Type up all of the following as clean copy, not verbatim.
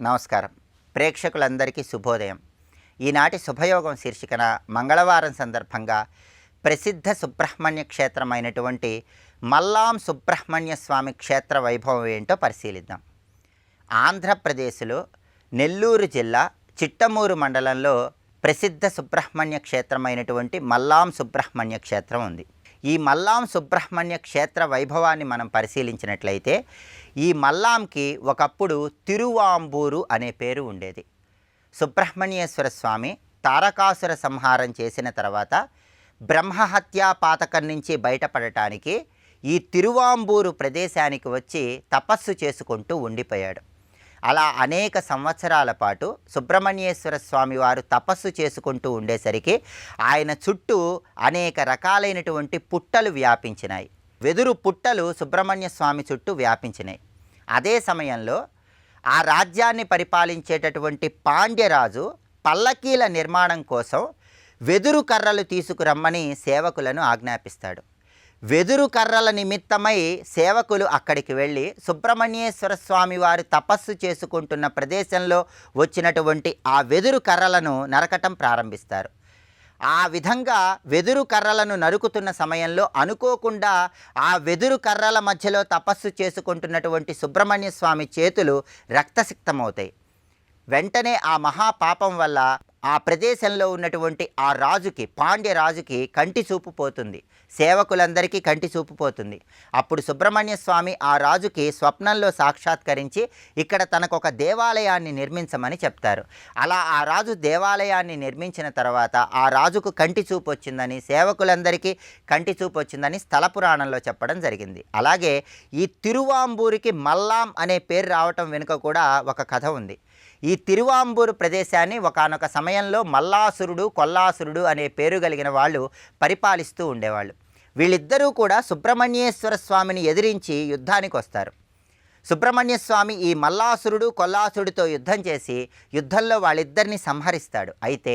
నమస్కారం. ప్రేక్షకులందరికీ శుభోదయం. ఈనాటి శుభయోగం శీర్షికన మంగళవారం సందర్భంగా ప్రసిద్ధ సుబ్రహ్మణ్య క్షేత్రమైనటువంటి మల్లాం సుబ్రహ్మణ్య స్వామి క్షేత్ర వైభవం ఏంటో పరిశీలిద్దాం. ఆంధ్రప్రదేశ్లో నెల్లూరు జిల్లా చిట్టమూరు మండలంలో ప్రసిద్ధ సుబ్రహ్మణ్య క్షేత్రమైనటువంటి మల్లాం సుబ్రహ్మణ్య క్షేత్రం ఉంది. ఈ మల్లాం సుబ్రహ్మణ్య క్షేత్ర వైభవాన్ని మనం పరిశీలించినట్లయితే ఈ మల్లాంకి ఒకప్పుడు తిరువాంబూరు అనే పేరు ఉండేది. సుబ్రహ్మణ్యేశ్వర స్వామి తారకాసుర సంహారం చేసిన తర్వాత బ్రహ్మహత్యా పాతకం నుంచి బయటపడటానికి ఈ తిరువాంబూరు ప్రదేశానికి వచ్చి తపస్సు చేసుకుంటూ ఉండిపోయాడు. అలా అనేక సంవత్సరాల పాటు సుబ్రహ్మణ్యేశ్వర స్వామి వారు తపస్సు చేసుకుంటూ ఉండేసరికి ఆయన చుట్టూ అనేక రకాలైనటువంటి పుట్టలు వ్యాపించినాయి. వెదురు పుట్టలు సుబ్రహ్మణ్య స్వామి చుట్టూ వ్యాపించినాయి. అదే సమయంలో ఆ రాజ్యాన్ని పరిపాలించేటటువంటి పాండ్యరాజు పల్లకీల నిర్మాణం కోసం వెదురు కర్రలు తీసుకురమ్మని సేవకులను ఆజ్ఞాపిస్తాడు. వెదురు కర్రల నిమిత్తమై సేవకులు అక్కడికి వెళ్ళి సుబ్రహ్మణ్యేశ్వర స్వామి వారు తపస్సు చేసుకుంటున్న ప్రదేశంలో వచ్చినటువంటి ఆ వెదురు కర్రలను నరకటం ప్రారంభిస్తారు. ఆ విధంగా వెదురు కర్రలను నరుకుతున్న సమయంలో అనుకోకుండా ఆ వెదురు కర్రల మధ్యలో తపస్సు చేసుకుంటున్నటువంటి సుబ్రహ్మణ్య స్వామి చేతులు రక్తసిక్తమవుతాయి. వెంటనే ఆ మహాపాపం వల్ల ఆ ప్రదేశంలో ఉన్నటువంటి ఆ రాజుకి, పాండ్య రాజుకి కంటి చూపు పోతుంది. సేవకులందరికీ కంటి చూపు పోతుంది. అప్పుడు సుబ్రహ్మణ్య స్వామి ఆ రాజుకి స్వప్నంలో సాక్షాత్కరించి ఇక్కడ తనకు ఒక దేవాలయాన్ని నిర్మించమని చెప్తారు. అలా ఆ రాజు దేవాలయాన్ని నిర్మించిన తర్వాత ఆ రాజుకు కంటి చూపు వచ్చిందని, సేవకులందరికీ కంటి చూపు వచ్చిందని స్థల పురాణంలో చెప్పడం జరిగింది. అలాగే ఈ తిరువాంబూరికి మల్లాం అనే పేరు రావటం వెనుక కూడా ఒక కథ ఉంది. ఈ తిరువాంబూరు ప్రదేశాన్ని ఒకానొక సమయంలో మల్లాసురుడు, కొల్లాసురుడు అనే పేరు కలిగిన వాళ్ళు పరిపాలిస్తూ ఉండేవాళ్ళు. వీళ్ళిద్దరూ కూడా సుబ్రహ్మణ్యేశ్వర స్వామిని ఎదిరించి యుద్ధానికి వస్తారు. సుబ్రహ్మణ్య స్వామి ఈ మల్లాసురుడు, కొల్లాసురుడితో యుద్ధం చేసి యుద్ధంలో వాళ్ళిద్దరిని సంహరిస్తాడు. అయితే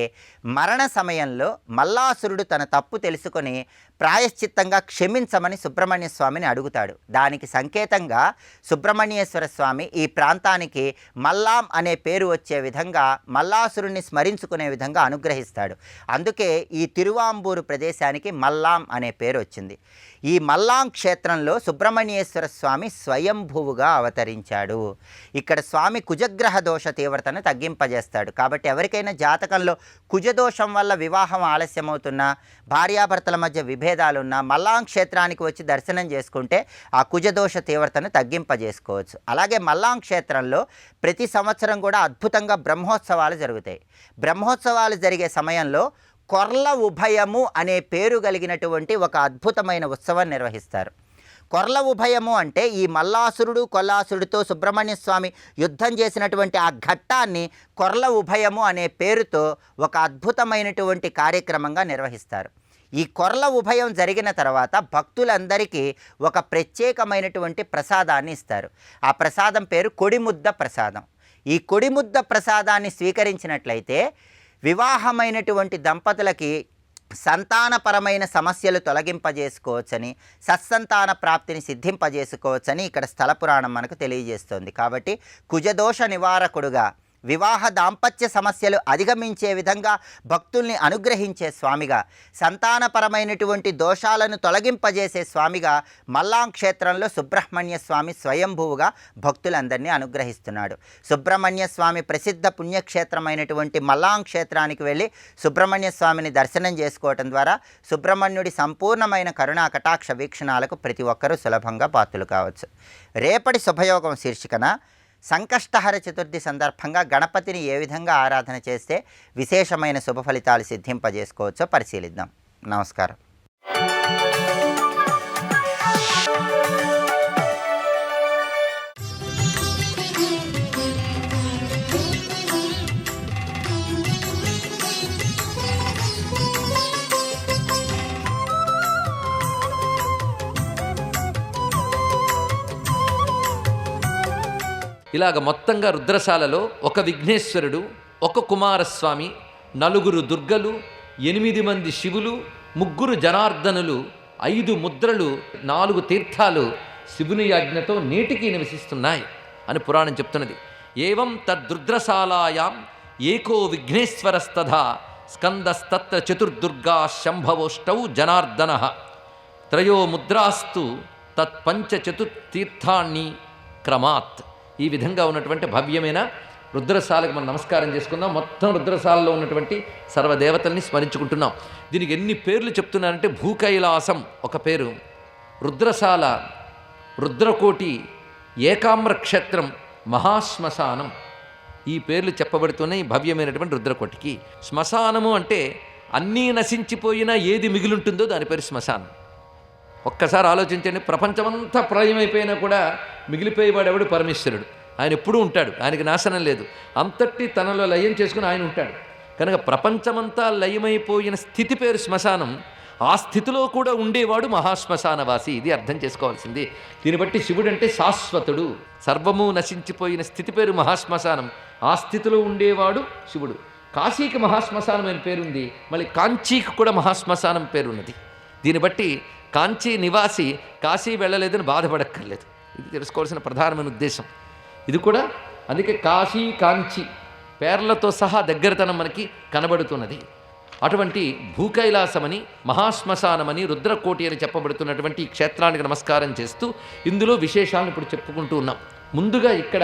మరణ సమయంలో మల్లాసురుడు తన తప్పు తెలుసుకొని ప్రాయశ్చిత్తంగా క్షమించమని సుబ్రహ్మణ్య స్వామిని అడుగుతాడు. దానికి సంకేతంగా సుబ్రహ్మణ్యేశ్వర స్వామి ఈ ప్రాంతానికి మల్లాం అనే పేరు వచ్చే విధంగా మల్లాసురుడిని స్మరించుకునే విధంగా అనుగ్రహిస్తాడు. అందుకే ఈ తిరువాంబూరు ప్రదేశానికి మల్లాం అనే పేరు వచ్చింది. ఈ మల్లాం క్షేత్రంలో సుబ్రహ్మణ్యేశ్వర స్వామి స్వయంభువుగా అవతరించాడు. ఇక్కడ స్వామి కుజగ్రహ దోష తీవ్రతను తగ్గింపజేస్తాడు. కాబట్టి ఎవరికైనా జాతకంలో కుజదోషం వల్ల వివాహం ఆలస్యమవుతున్నా, భార్యాభర్తల మధ్య విభేదాలున్నా మల్లాం క్షేత్రానికి వచ్చి దర్శనం చేసుకుంటే ఆ కుజదోష తీవ్రతను తగ్గింపజేసుకోవచ్చు. అలాగే మల్లాం క్షేత్రంలో ప్రతి సంవత్సరం కూడా అద్భుతంగా బ్రహ్మోత్సవాలు జరుగుతాయి. బ్రహ్మోత్సవాలు జరిగే సమయంలో కొర్ల ఉభయము అనే పేరు కలిగినటువంటి ఒక అద్భుతమైన ఉత్సవం నిర్వహిస్తారు. కొర్ల ఉభయము అంటే ఈ మల్లాసురుడు, కొల్లాసురుడితో సుబ్రహ్మణ్య స్వామి యుద్ధం చేసినటువంటి ఆ ఘట్టాన్ని కొర్ల ఉభయము అనే పేరుతో ఒక అద్భుతమైనటువంటి కార్యక్రమంగా నిర్వహిస్తారు. ఈ కొర్ల ఉభయం జరిగిన తర్వాత భక్తులందరికీ ఒక ప్రత్యేకమైనటువంటి ప్రసాదాన్ని ఇస్తారు. ఆ ప్రసాదం పేరు కొడిముద్ద ప్రసాదం. ఈ కొడిముద్ద ప్రసాదాన్ని స్వీకరించినట్లయితే వివాహమైనటువంటి దంపతులకి సంతానపరమైన సమస్యలు తొలగింపజేసుకోవచ్చని, సత్సంతాన ప్రాప్తిని సిద్ధింపజేసుకోవచ్చని ఇక్కడ స్థల పురాణం మనకు తెలియజేస్తోంది. కాబట్టి కుజదోష నివారకుడుగా, వివాహ దాంపత్య సమస్యలు అధిగమించే విధంగా భక్తుల్ని అనుగ్రహించే స్వామిగా, సంతానపరమైనటువంటి దోషాలను తొలగింపజేసే స్వామిగా మల్లాం క్షేత్రంలో సుబ్రహ్మణ్య స్వామి స్వయంభువుగా భక్తులందరినీ అనుగ్రహిస్తున్నాడు. సుబ్రహ్మణ్య స్వామి ప్రసిద్ధ పుణ్యక్షేత్రమైనటువంటి మల్లాం క్షేత్రానికి వెళ్ళి సుబ్రహ్మణ్య స్వామిని దర్శనం చేసుకోవటం ద్వారా సుబ్రహ్మణ్యుడి సంపూర్ణమైన కరుణా కటాక్ష వీక్షణాలకు ప్రతి ఒక్కరూ సులభంగా పాత్రులు కావచ్చు. రేపటి శుభయోగం శీర్షికన సంకష్టహర చతుర్థి సందర్భంగా గణపతిని ఏ విధంగా ఆరాధన చేస్తే విశేషమైన శుభ ఫలితాలు సిద్ధింపజేసుకోవచ్చో పరిశీలిద్దాం. నమస్కారం. ఇలాగ మొత్తంగా రుద్రశాలలో ఒక విఘ్నేశ్వరుడు, ఒక కుమారస్వామి, 4 దుర్గలు, 8 మంది శివులు, 3 జనార్దనులు, 5 ముద్రలు, 4 తీర్థాలు శివుని యాజ్ఞతో నేటికి నివసిస్తున్నాయి అని పురాణం చెప్తున్నది. ఏవం తద్రుద్రశాలాయాం ఏకో విఘ్నేశ్వరస్తథా స్కందస్తత్ర చతుర్దుర్గా శంభవోష్టౌ జనార్దన త్రయో ముద్రాస్తు తత్పంచ చతుర్థీర్థాన్ని క్రమాత్. ఈ విధంగా ఉన్నటువంటి భవ్యమైన రుద్రశాలకు మనం నమస్కారం చేసుకుందాం. మొత్తం రుద్రశాలలో ఉన్నటువంటి సర్వదేవతల్ని స్మరించుకుంటున్నాం. దీనికి ఎన్ని పేర్లు చెప్తున్నారంటే భూకైలాసం ఒక పేరు, రుద్రశాల, రుద్రకోటి, ఏకామ్ర క్షేత్రం, మహాశ్మశానం, ఈ పేర్లు చెప్పబడుతున్నాయి భవ్యమైనటువంటి రుద్రకోటికి. శ్మశానము అంటే అన్నీ నశించిపోయినా ఏది మిగిలింటుందో దాని పేరు శ్మశానం. ఒక్కసారి ఆలోచించండి, ప్రపంచమంతా ప్రళయమైపోయినా కూడా మిగిలిపోయేవాడెవడు? పరమేశ్వరుడు. ఆయన ఎప్పుడూ ఉంటాడు, ఆయనకి నాశనం లేదు. అంతటి తనలో లయం చేసుకుని ఆయన ఉంటాడు. కనుక ప్రపంచమంతా లయమైపోయిన స్థితి పేరు శ్మశానం. ఆ స్థితిలో కూడా ఉండేవాడు మహాశ్మశానవాసి. ఇది అర్థం చేసుకోవాల్సింది. దీన్ని బట్టి శివుడు అంటే శాశ్వతుడు. సర్వము నశించిపోయిన స్థితి పేరు మహాశ్మశానం. ఆ స్థితిలో ఉండేవాడు శివుడు. కాశీకి మహాశ్మశానం అని పేరుంది, మళ్ళీ కాంచీకి కూడా మహాశ్మశానం పేరున్నది. దీన్ని బట్టి కాంచీ నివాసి కాశీ వెళ్ళలేదని బాధపడక్కర్లేదు. ఇది తెలుసుకోవాల్సిన ప్రధానమైన ఉద్దేశం. ఇది కూడా అందుకే కాశీ, కాంచీ పేర్లతో సహా దగ్గరతనం మనకి కనబడుతున్నది. అటువంటి భూకైలాసమని, మహాశ్మశానమని, రుద్రకోటి అని చెప్పబడుతున్నటువంటి ఈ క్షేత్రానికి నమస్కారం చేస్తూ ఇందులో విశేషాలను ఇప్పుడు చెప్పుకుంటూ ఉన్నాం. ముందుగా ఇక్కడ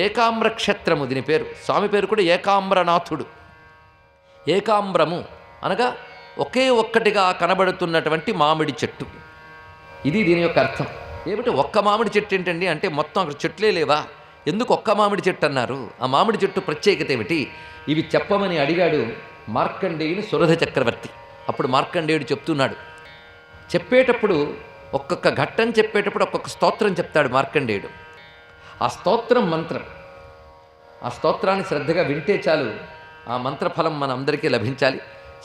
ఏకామ్ర క్షేత్రము, దీని పేరు, స్వామి పేరు కూడా ఏకామ్రనాథుడు. ఏకామ్రము అనగా ఒకే ఒక్కటిగా కనబడుతున్నటువంటి మామిడి చెట్టు. ఇది దీని యొక్క అర్థం. ఏమిటి ఒక్క మామిడి చెట్టు ఏంటండి అంటే మొత్తం అక్కడ చెట్లే లేవా? ఎందుకు ఒక్క మామిడి చెట్టు అన్నారు? ఆ మామిడి చెట్టు ప్రత్యేకత ఏమిటి? ఇవి చెప్పమని అడిగాడు మార్కండేయుని సురధ చక్రవర్తి. అప్పుడు మార్కండేయుడు చెప్తున్నాడు. చెప్పేటప్పుడు ఒక్కొక్క ఘట్టం చెప్పేటప్పుడు ఒక్కొక్క స్తోత్రం చెప్తాడు మార్కండేయుడు. ఆ స్తోత్రం మంత్రం, ఆ స్తోత్రాన్ని శ్రద్ధగా వింటే చాలు ఆ మంత్రఫలం మన అందరికీ లభించాలి.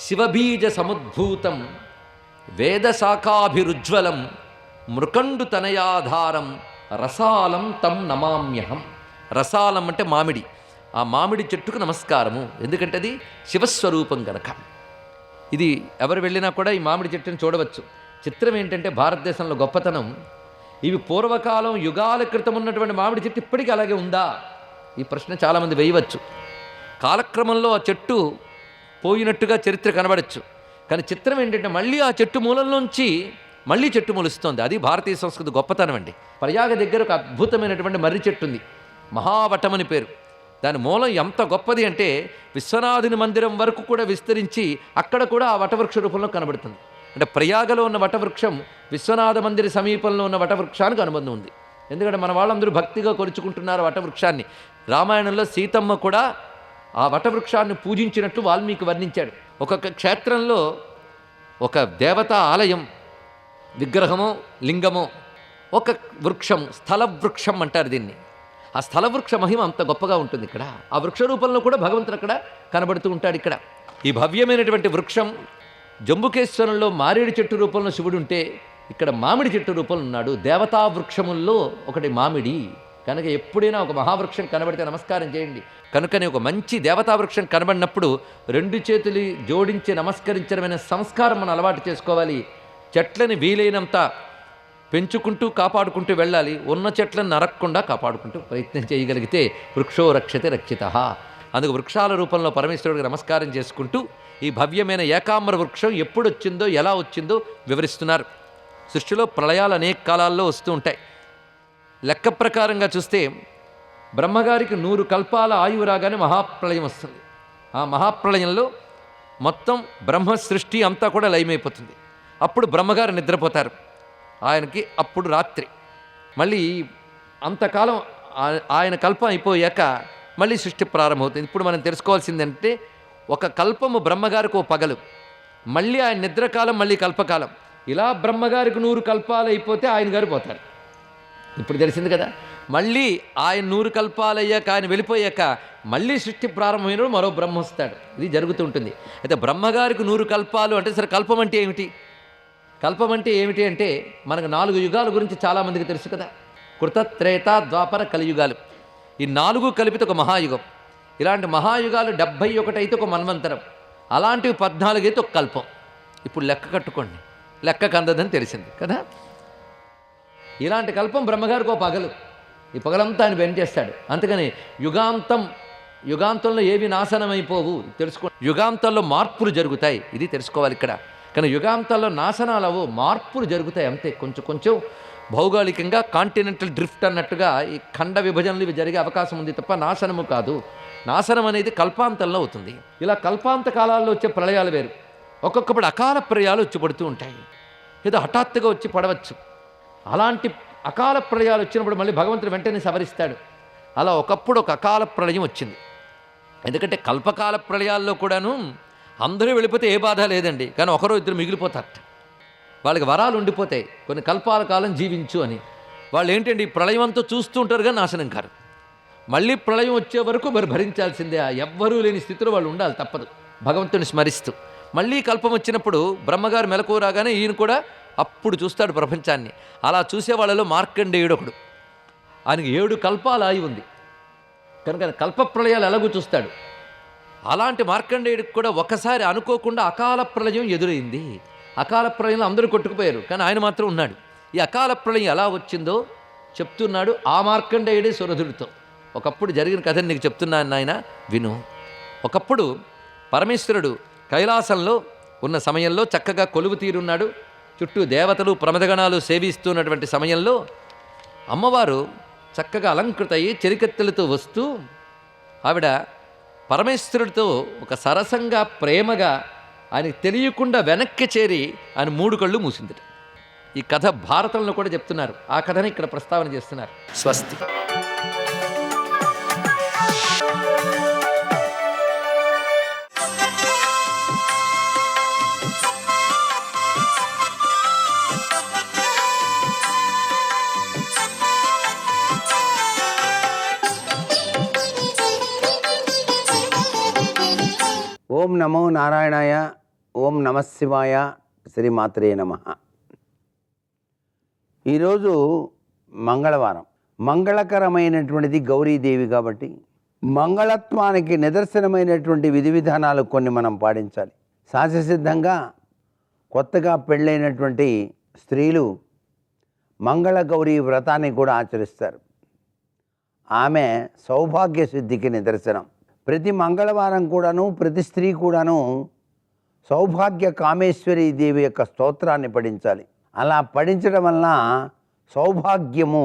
శివబీజ సముద్భూతం వేదశాఖాభిరుజ్వలం మృకండు తనయాధారం రసాలం తం నమామ్యహం. రసాలం అంటే మామిడి. ఆ మామిడి చెట్టుకు నమస్కారము. ఎందుకంటే అది శివస్వరూపం గనక. ఇది ఎవరు వెళ్ళినా కూడా ఈ మామిడి చెట్టుని చూడవచ్చు. చిత్రం ఏంటంటే భారతదేశంలో గొప్పతనం, ఇవి పూర్వకాలం యుగాల క్రితం ఉన్నటువంటి మామిడి చెట్టు ఇప్పటికీ అలాగే ఉందా? ఈ ప్రశ్న చాలామంది వేయవచ్చు. కాలక్రమంలో ఆ చెట్టు పోయినట్టుగా చరిత్ర కనబడచ్చు. కానీ చిత్రం ఏంటంటే మళ్ళీ ఆ చెట్టు మూలంలోంచి మళ్ళీ చెట్టు మొలుస్తోంది. అది భారతీయ సంస్కృతి గొప్పతనం అండి. ప్రయాగ దగ్గర ఒక అద్భుతమైనటువంటి మర్రి చెట్టు ఉంది, మహావటమని పేరు. దాని మూలం ఎంత గొప్పది అంటే విశ్వనాథుని మందిరం వరకు కూడా విస్తరించి అక్కడ కూడా ఆ వటవృక్ష రూపంలో కనబడుతుంది. అంటే ప్రయాగలో ఉన్న వటవృక్షం విశ్వనాథ మందిర సమీపంలో ఉన్న వటవృక్షానికి అనుబంధం ఉంది. ఎందుకంటే మన వాళ్ళందరూ భక్తిగా కొలుచుకుంటున్నారు వటవృక్షాన్ని. రామాయణంలో సీతమ్మ కూడా ఆ వటవృక్షాన్ని పూజించినట్లు వాల్మీకి వర్ణించాడు. ఒక్కొక్క క్షేత్రంలో ఒక దేవతా ఆలయం, విగ్రహమో లింగమో, ఒక వృక్షం, స్థల వృక్షం అంటారు దీన్ని. ఆ స్థల వృక్ష మహిమ అంత గొప్పగా ఉంటుంది. ఇక్కడ ఆ వృక్ష రూపంలో కూడా భగవంతుడు అక్కడ కనబడుతూ ఉంటాడు. ఇక్కడ ఈ భవ్యమైనటువంటి వృక్షం జంబుకేశ్వరంలో మారేడు చెట్టు రూపంలో శివుడు ఉంటే ఇక్కడ మామిడి చెట్టు రూపంలో ఉన్నాడు. దేవతా వృక్షముల్లో ఒకటి మామిడి. కనుక ఎప్పుడైనా ఒక మహావృక్షం కనబడితే నమస్కారం చేయండి. కనుకనే ఒక మంచి దేవతా వృక్షం కనబడినప్పుడు రెండు చేతులు జోడించి నమస్కరించడమైన సంస్కారం మనం అలవాటు చేసుకోవాలి. చెట్లని వీలైనంత పెంచుకుంటూ కాపాడుకుంటూ వెళ్ళాలి. ఉన్న చెట్లను నరక్కుండా కాపాడుకుంటూ ప్రయత్నం చేయగలిగితే వృక్షో రక్షతే రక్షితః. అందుకు వృక్షాల రూపంలో పరమేశ్వరుడికి నమస్కారం చేసుకుంటూ ఈ భవ్యమైన ఏకామ్ర వృక్షం ఎప్పుడు వచ్చిందో ఎలా వచ్చిందో వివరిస్తున్నారు. సృష్టిలో ప్రళయాలు అనేక కాలాల్లో వస్తూ ఉంటాయి. లెక్క ప్రకారంగా చూస్తే బ్రహ్మగారికి 100 కల్పాల ఆయువు రాగానే మహాప్రళయం వస్తుంది. ఆ మహాప్రళయంలో మొత్తం బ్రహ్మ సృష్టి అంతా కూడా లయమైపోతుంది. అప్పుడు బ్రహ్మగారు నిద్రపోతారు. ఆయనకి అప్పుడు రాత్రి. మళ్ళీ అంతకాలం ఆయన కల్పం అయిపోయాక మళ్ళీ సృష్టి ప్రారంభమవుతుంది. ఇప్పుడు మనం తెలుసుకోవాల్సిందంటే ఒక కల్పము బ్రహ్మగారికి ఓ పగలు, మళ్ళీ ఆయన నిద్రకాలం, మళ్ళీ కల్పకాలం. ఇలా బ్రహ్మగారికి 100 కల్పాలు అయిపోతే ఆయన గారు పోతారు. ఇప్పుడు తెలిసింది కదా. మళ్ళీ ఆయన 100 కల్పాలు అయ్యాక, ఆయన వెళ్ళిపోయాక మళ్ళీ సృష్టి ప్రారంభమైనప్పుడు మరో బ్రహ్మ వస్తాడు. ఇది జరుగుతూ ఉంటుంది. అయితే బ్రహ్మగారికి 100 కల్పాలు అంటే సరే, కల్పం అంటే ఏమిటి? కల్పం అంటే ఏమిటి అంటే మనకు 4 యుగాల గురించి చాలామందికి తెలుసు కదా. కృత, త్రేత, ద్వాపర, కలియుగాలు. ఈ 4 కలిపితే ఒక మహాయుగం. ఇలాంటి మహాయుగాలు 71 అయితే ఒక మన్వంతరం. అలాంటివి 14 అయితే ఒక కల్పం. ఇప్పుడు లెక్క కట్టుకోండి, లెక్కకు అందదని తెలిసింది కదా. ఇలాంటి కల్పం బ్రహ్మగారికి ఒక పగలు, ఈ పగలంతా ఆయన వెంచేస్తాడు. అందుకని యుగాంతంలో ఏవి నాశనమైపోవు తెలుసుకో. యుగాంతాల్లో మార్పులు జరుగుతాయి, ఇది తెలుసుకోవాలి ఇక్కడ. కానీ యుగాంతాల్లో నాశనాలవు, మార్పులు జరుగుతాయి అంతే. కొంచెం కొంచెం భౌగోళికంగా కాంటినెంటల్ డ్రిఫ్ట్ అన్నట్టుగా ఈ ఖండ విభజనలు ఇవి జరిగే అవకాశం ఉంది తప్ప నాశనము కాదు. నాశనం అనేది కల్పాంతంలో అవుతుంది. ఇలా కల్పాంత కాలాల్లో వచ్చే ప్రళయాలు వేరు. ఒక్కొక్కప్పుడు అకాల ప్రళయాలు వచ్చి పడుతూ ఉంటాయి, ఏదో హఠాత్తుగా వచ్చి పడవచ్చు. అలాంటి అకాల ప్రళయాలు వచ్చినప్పుడు మళ్ళీ భగవంతుడు వెంటనే సవరిస్తాడు. అలా ఒకప్పుడు ఒక అకాల ప్రళయం వచ్చింది. ఎందుకంటే కల్పకాల ప్రళయాల్లో కూడాను అందరూ వెళ్ళిపోతే ఏ బాధ లేదండి, కానీ ఒకరో ఇద్దరు మిగిలిపోతారట. వాళ్ళకి వరాలు ఉండిపోతాయి, కొన్ని కల్పాల కాలం జీవించు అని. వాళ్ళు ఏంటండి ప్రళయం అంతా చూస్తూ ఉంటారు కానీ నాశనం కారు. మళ్ళీ ప్రళయం వచ్చే వరకు మరి భరించాల్సిందే. ఎవ్వరూ లేని స్థితిలో వాళ్ళు ఉండాలి, తప్పదు, భగవంతుని స్మరిస్తూ. మళ్ళీ కల్పం వచ్చినప్పుడు బ్రహ్మగారు మెలకు రాగానే ఈయన కూడా అప్పుడు చూస్తాడు ప్రపంచాన్ని. అలా చూసే వాళ్ళలో మార్కండేయుడు ఒకడు. ఆయనకి 7 కల్పాల ఆయువు ఉంది కనుక కల్ప ప్రళయాలు ఎలాగూ చూస్తాడు. అలాంటి మార్కండేయుడికి కూడా ఒకసారి అనుకోకుండా అకాల ప్రళయం ఎదురైంది. అకాల ప్రళయంలో అందరూ కొట్టుకుపోయారు, కానీ ఆయన మాత్రం ఉన్నాడు. ఈ అకాల ప్రళయం ఎలా వచ్చిందో చెప్తున్నాడు ఆ మార్కండేయుడే సురధుడితో. ఒకప్పుడు జరిగిన కథని నీకు చెప్తున్నాను నాయన, విను. ఒకప్పుడు పరమేశ్వరుడు కైలాసంలో ఉన్న సమయంలో చక్కగా కొలువు తీరున్నాడు. చుట్టూ దేవతలు ప్రమదగణాలు సేవిస్తున్నటువంటి సమయంలో అమ్మవారు చక్కగా అలంకృత అయ్యి చెరికత్తెలతో వస్తూ ఆవిడ పరమేశ్వరుడితో ఒక సరసంగా ప్రేమగా ఆయనకి తెలియకుండా వెనక్కి చేరి ఆయన 3 కళ్ళు మూసిందట. ఈ కథ భారతంలో కూడా చెప్తున్నారు. ఆ కథని ఇక్కడ ప్రస్తావన చేస్తున్నారు. స్వస్తి. ఓం నమో నారాయణాయ, ఓం నమశివాయ, శ్రీమాత్రే నమః. ఈరోజు మంగళవారం, మంగళకరమైనటువంటిది గౌరీదేవి కాబట్టి మంగళత్వానికి నిదర్శనమైనటువంటి విధి విధానాలు కొన్ని మనం పాటించాలి. సహజసిద్ధంగా కొత్తగా పెళ్ళైనటువంటి స్త్రీలు మంగళ గౌరీ వ్రతాన్ని కూడా ఆచరిస్తారు. ఆమె సౌభాగ్య సిద్ధికి నిదర్శనం. ప్రతి మంగళవారం కూడాను ప్రతి స్త్రీ కూడాను సౌభాగ్య కామేశ్వరీ దేవి యొక్క స్తోత్రాన్ని పఠించాలి. అలా పఠించడం వలన సౌభాగ్యము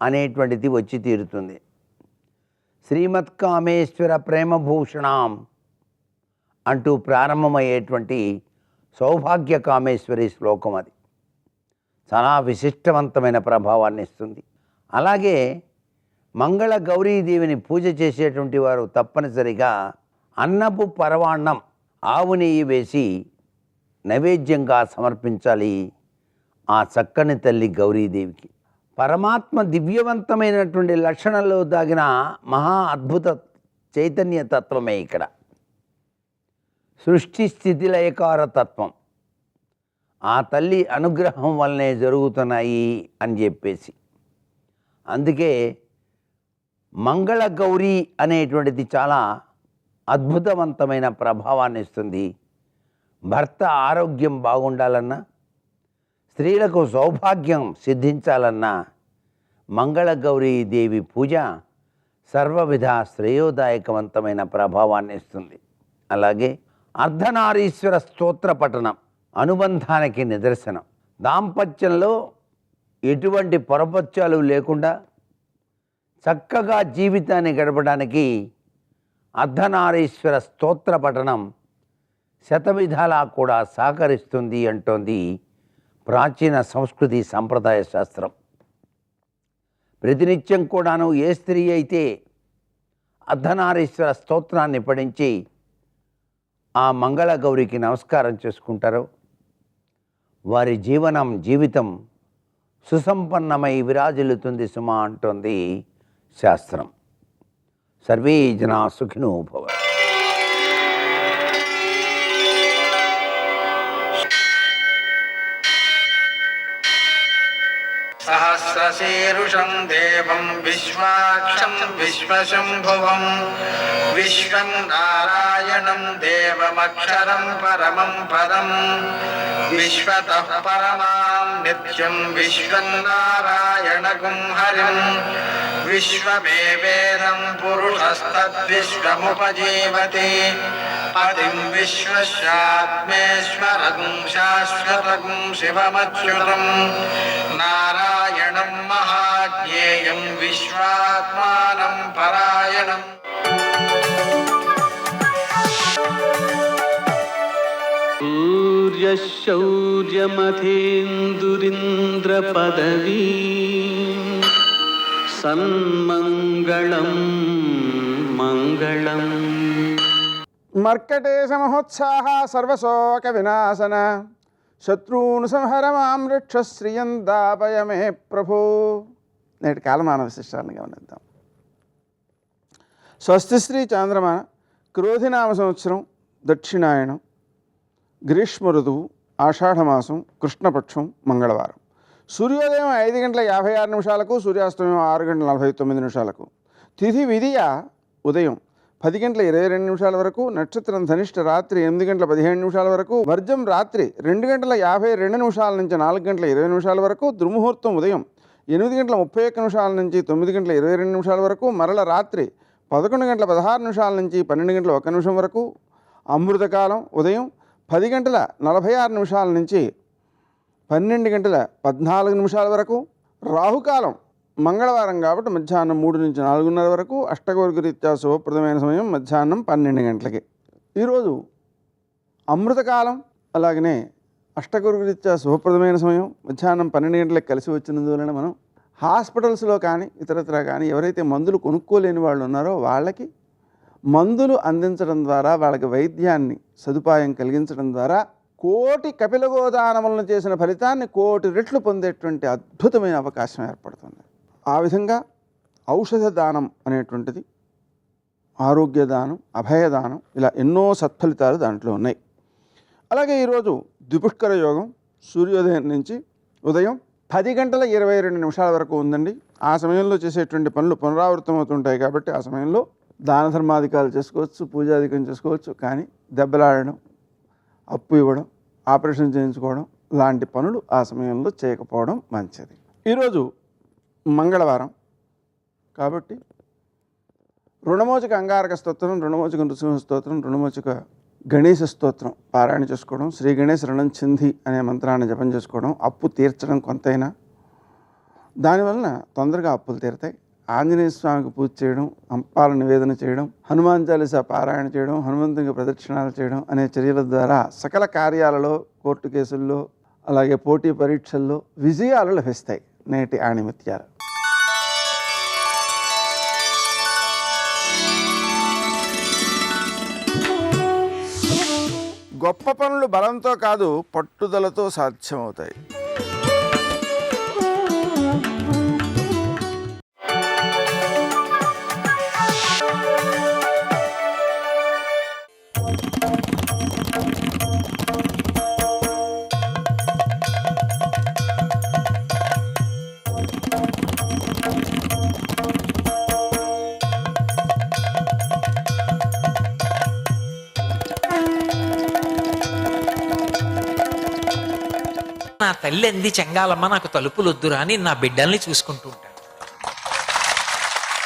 అనేటువంటిది వచ్చి తీరుతుంది. శ్రీమత్ కామేశ్వర ప్రేమభూషణం అంటూ ప్రారంభమయ్యేటువంటి సౌభాగ్య కామేశ్వరి శ్లోకం అది చాలా విశిష్టవంతమైన ప్రభావాన్ని ఇస్తుంది. అలాగే మంగళ గౌరీదేవిని పూజ చేసేటువంటి వారు తప్పనిసరిగా అన్నపు పరవాన్నం ఆవు నెయ్యి వేసి నైవేద్యంగా సమర్పించాలి ఆ చక్కని తల్లి గౌరీదేవికి. పరమాత్మ దివ్యవంతమైనటువంటి లక్షణంలో దాగిన మహా అద్భుత చైతన్య తత్వమే ఇక్కడ. సృష్టి స్థితి లయకార తత్వం ఆ తల్లి అనుగ్రహం వల్లనే జరుగుతున్నాయి అని చెప్పేసి. అందుకే మంగళ గౌరీ అనేటువంటిది చాలా అద్భుతవంతమైన ప్రభావాన్ని ఇస్తుంది. భర్త ఆరోగ్యం బాగుండాలన్నా, స్త్రీలకు సౌభాగ్యం సిద్ధించాలన్నా మంగళ గౌరీ దేవి పూజ సర్వవిధ శ్రేయోదాయకవంతమైన ప్రభావాన్ని ఇస్తుంది. అలాగే అర్ధనారీశ్వర స్తోత్ర పఠనం అనుబంధానికి నిదర్శనం. దాంపత్యంలో ఎటువంటి పొరపత్యాలు లేకుండా చక్కగా జీవితాన్ని గడపడానికి అర్ధనారీశ్వర స్తోత్ర పఠనం శతవిధాలా కూడా సహకరిస్తుంది అంటోంది ప్రాచీన సంస్కృతి సంప్రదాయ శాస్త్రం. ప్రతినిత్యం కూడాను ఏ స్త్రీ అయితే అర్ధనారీశ్వర స్తోత్రాన్ని పఠించి ఆ మంగళ గౌరికి నమస్కారం చేసుకుంటారో వారి జీవితం సుసంపన్నమై విరాజిల్లుతుంది సుమా అంటోంది శాస్త్రం. సర్వే జనా సుఖినో భవంతు. సహస్రశీర్షం దేవం విశ్వాక్షం విశ్వశంభువం విశ్వం నారాయణం దేవమక్షరం పరమం పదం విశ్వతః పరమాం నిత్యం విశ్వం నారాయణగుం హరిం విశ్వమేవేదం పురుషస్తద్విశ్వముపజీవతి పదిం విశ్వస్యాత్మేశ్వరం శాశ్వతం శివమచ్యుతం నారాయణం మహాజ్ఞేయం విశ్వాత్మానం పరాయణం. శౌర్యమథేందురింద్రపదవీ సన్మంగళం మంగళం. మర్కటేశ మహోత్సాహ సర్వశోక వినాశన శత్రూన్ సంహర మాం రక్ష శ్రియందాపయ మే ప్రభో. నేటి కాలమాన విశిష్టాలను గమనిద్దాం. స్వస్తి శ్రీ చాంద్రమాన క్రోధినామ సంవత్సరం దక్షిణాయనం గ్రీష్మ ఋతువు ఆషాఢమాసం కృష్ణపక్షం మంగళవారం. సూర్యోదయం 5:56 సూర్యాస్తమయం 6:49. తిథి విధియ ఉదయం 10:22 వరకు, నక్షత్రం ధనిష్ట రాత్రి 8:15 వరకు, వర్జం రాత్రి 2:52 నుంచి 4:20 వరకు, దుర్ముహూర్తం ఉదయం 8:31 నుంచి 9:22 వరకు, మరల రాత్రి 11:16 నుంచి 12:01 వరకు, అమృతకాలం ఉదయం 10:46 నుంచి 12:14 వరకు, రాహుకాలం మంగళవారం కాబట్టి మధ్యాహ్నం 3 నుంచి 4:30 వరకు, అష్టగౌర్గరీత్యా శుభప్రదమైన సమయం మధ్యాహ్నం 12 గంటలకి. ఈరోజు అమృతకాలం అలాగనే అష్టగౌర్గరీత్యా శుభప్రదమైన సమయం మధ్యాహ్నం 12 గంటలకు కలిసి వచ్చినందువలన మనం హాస్పిటల్స్లో కానీ ఇతరత్ర కానీ ఎవరైతే మందులు కొనుక్కోలేని వాళ్ళు ఉన్నారో వాళ్ళకి మందులు అందించడం ద్వారా, వాళ్ళకి వైద్యాన్ని సదుపాయం కలిగించడం ద్వారా కోటి కపిలగోదానములను చేసిన ఫలితాన్ని 1,000,000 రెట్లు పొందేటువంటి అద్భుతమైన అవకాశం ఏర్పడుతుంది. ఆ విధంగా ఔషధ దానం అనేటువంటిది, ఆరోగ్యదానం, అభయదానం, ఇలా ఎన్నో సత్ఫలితాలు దాంట్లో ఉన్నాయి. అలాగే ఈరోజు ద్విపుష్కర యోగం సూర్యోదయం నుంచి ఉదయం 10:22 వరకు ఉందండి. ఆ సమయంలో చేసేటువంటి పనులు పునరావృతం అవుతుంటాయి కాబట్టి ఆ సమయంలో దాన ధర్మాధికాలు చేసుకోవచ్చు, పూజాధికం చేసుకోవచ్చు. కానీ దెబ్బలాడడం, అప్పు ఇవ్వడం, ఆపరేషన్ చేయించుకోవడం లాంటి పనులు ఆ సమయంలో చేయకపోవడం మంచిది. ఈరోజు మంగళవారం కాబట్టి రుణమోచక అంగారక స్తోత్రం, రుణమోచక నృసింహ స్తోత్రం, రుణమోచక గణేశ స్తోత్రం పారాయణ చేసుకోవడం, శ్రీ గణేశ రుణం చింది అనే మంత్రాన్ని జపం చేసుకోవడం, అప్పు తీర్చడం కొంతైనా, దానివలన తొందరగా అప్పులు తీరుతాయి. ఆంజనేయ స్వామికి పూజ చేయడం, అంపాల నివేదన చేయడం, హనుమాన్ చాలీసా పారాయణ చేయడం, హనుమంతునికి ప్రదక్షిణాలు చేయడం అనే చర్యల ద్వారా సకల కార్యాలలో, కోర్టు కేసుల్లో, అలాగే పోటీ పరీక్షల్లో విజయాలు లభిస్తాయి. నేటి ఆణిమిత్యాలు. గొప్ప పనులు బలంతో కాదు పట్టుదలతో సాధ్యమవుతాయి. నా తల్లి అంది చెంగాలమ్మ నాకు తలుపులు వద్దురా అని నా బిడ్డల్ని చూసుకుంటూ ఉంటాను.